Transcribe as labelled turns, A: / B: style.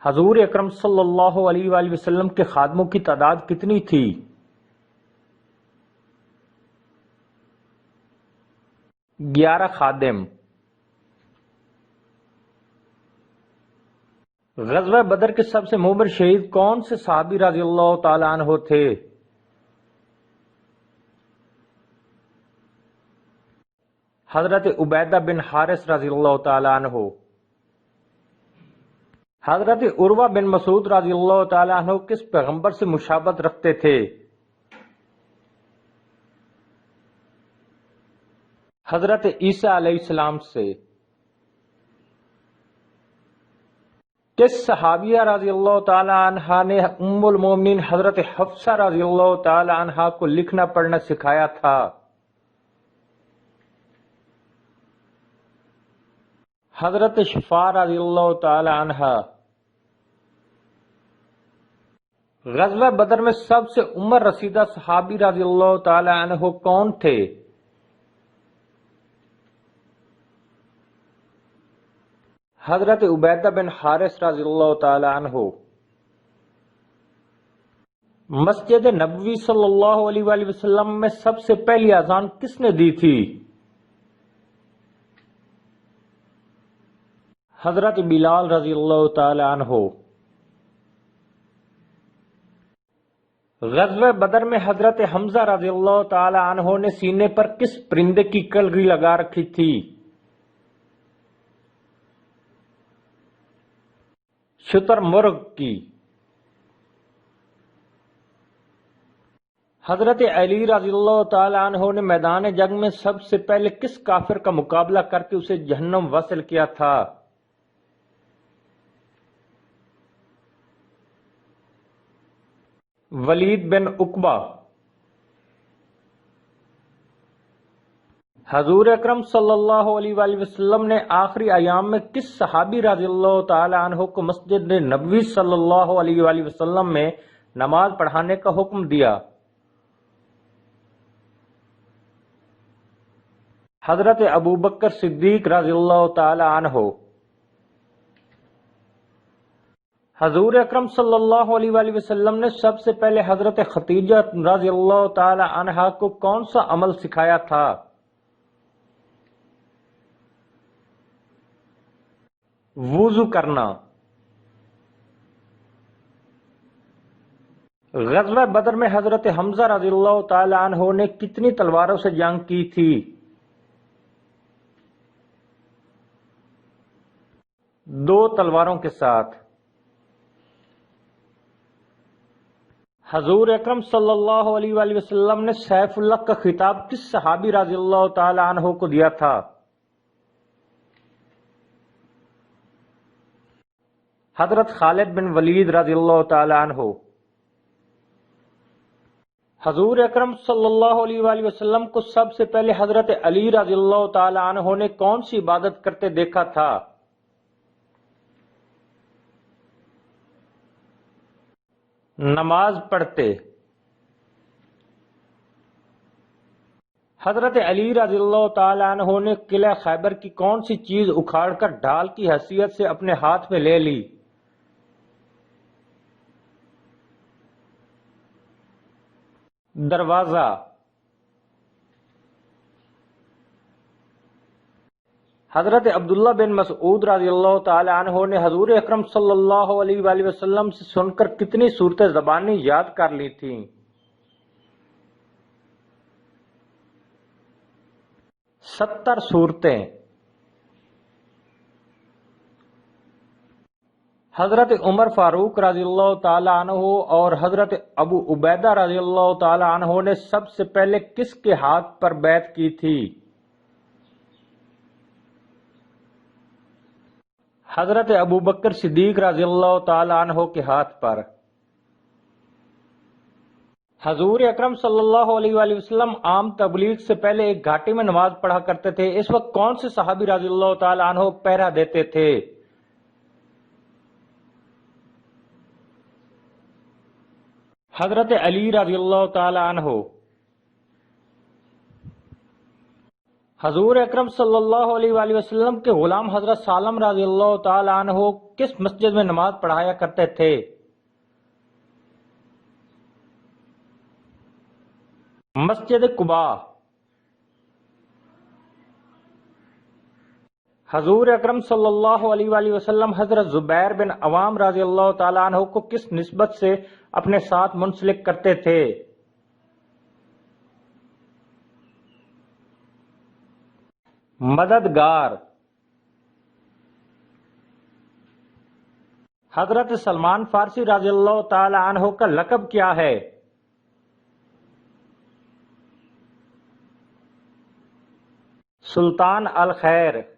A: حضور اکرم صلی اللہ علیہ وآلہ وسلم کے خادموں کی تعداد کتنی تھی؟ 11 خادم۔ غزوہ بدر کے سب سے مؤمر شہید کون سے صحابی رضی اللہ تعالی عنہ تھے؟ حضرت عبیدہ بن حارث رضی اللہ تعالی عنہ۔ حضرت عروہ بن مسعود رضی اللہ تعالی عنہ کس پیغمبر سے مشابہت رکھتے تھے؟ حضرت عیسیٰ علیہ السلام سے۔ کس صحابیہ رضی اللہ تعالی عنہا نے ام المومنین حضرت حفصہ رضی اللہ تعالی عنہا کو لکھنا پڑھنا سکھایا تھا؟ حضرت شفاء رضی اللہ تعالی عنہا۔ غزوہ بدر میں سب سے عمر رسیدہ صحابی رضی اللہ تعالی عنہ کون تھے؟ حضرت عبیدہ بن حارث رضی اللہ تعالی عنہ۔ مسجد نبوی صلی اللہ علیہ وآلہ وسلم میں سب سے پہلی اذان کس نے دی تھی؟ حضرت بلال رضی اللہ تعالی عنہ۔ غزوہ بدر میں حضرت حمزہ رضی اللہ تعالی عنہ نے سینے پر کس پرندے کی کلگی لگا رکھی تھی؟ شتر مرغ کی۔ حضرت علی رضی اللہ تعالی عنہ نے میدان جنگ میں سب سے پہلے کس کافر کا مقابلہ کر کے اسے جہنم وصل کیا تھا؟ ولید بن عقبہ۔ حضور اکرم صلی اللہ علیہ وآلہ وسلم نے آخری ایام میں کس صحابی رضی اللہ تعالی عنہ کو مسجد نبوی صلی اللہ علیہ وآلہ وسلم میں نماز پڑھانے کا حکم دیا؟ حضرت ابوبکر صدیق رضی اللہ تعالی عنہ۔ حضور اکرم صلی اللہ علیہ وآلہ وسلم نے سب سے پہلے حضرت خدیجہ رضی اللہ تعالی عنہا کو کون سا عمل سکھایا تھا؟ وضو کرنا۔ غزوہ بدر میں حضرت حمزہ رضی اللہ تعالی عنہ نے کتنی تلواروں سے جنگ کی تھی؟ 2 تلواروں کے ساتھ۔ حضور اکرم صلی اللہ علیہ وآلہ وسلم نے سیف اللہ کا خطاب کس صحابی رضی اللہ تعالی عنہ کو دیا تھا؟ حضرت خالد بن ولید رضی اللہ تعالی عنہ۔ حضور اکرم صلی اللہ علیہ وآلہ وسلم کو سب سے پہلے حضرت علی رضی اللہ تعالی عنہ نے کون سی عبادت کرتے دیکھا تھا؟ نماز پڑھتے۔ حضرت علی رضی اللہ تعالی عنہ نے قلعہ خیبر کی کون سی چیز اکھاڑ کر ڈھال کی حیثیت سے اپنے ہاتھ میں لے لی؟ دروازہ۔ حضرت عبداللہ بن مسعود رضی اللہ تعالی عنہ نے حضور اکرم صلی اللہ علیہ وآلہ وسلم سے سن کر کتنی صورتیں زبانی یاد کر لی تھیں؟ 70 صورتیں۔ حضرت عمر فاروق رضی اللہ تعالی عنہ اور حضرت ابو عبیدہ رضی اللہ تعالی عنہ نے سب سے پہلے کس کے ہاتھ پر بیعت کی تھی؟ حضرت ابوبکر صدیق رضی اللہ تعالی عنہ کے ہاتھ پر۔ حضور اکرم صلی اللہ علیہ وآلہ وسلم عام تبلیغ سے پہلے ایک گھاٹی میں نماز پڑھا کرتے تھے، اس وقت کون سے صحابی رضی اللہ تعالی عنہ پہرا دیتے تھے؟ حضرت علی رضی اللہ تعالی عنہ۔ حضور اکرم صلی اللہ علیہ وآلہ وسلم کے غلام حضرت سالم رضی اللہ تعالی عنہ کس مسجد میں نماز پڑھایا کرتے تھے؟ مسجد قباء۔ حضور اکرم صلی اللہ علیہ وآلہ وسلم حضرت زبیر بن عوام رضی اللہ تعالیٰ عنہ کو کس نسبت سے اپنے ساتھ منسلک کرتے تھے؟ مددگار۔ حضرت سلمان فارسی رضی اللہ تعالی عنہ کا لقب کیا ہے؟ سلطان الخیر۔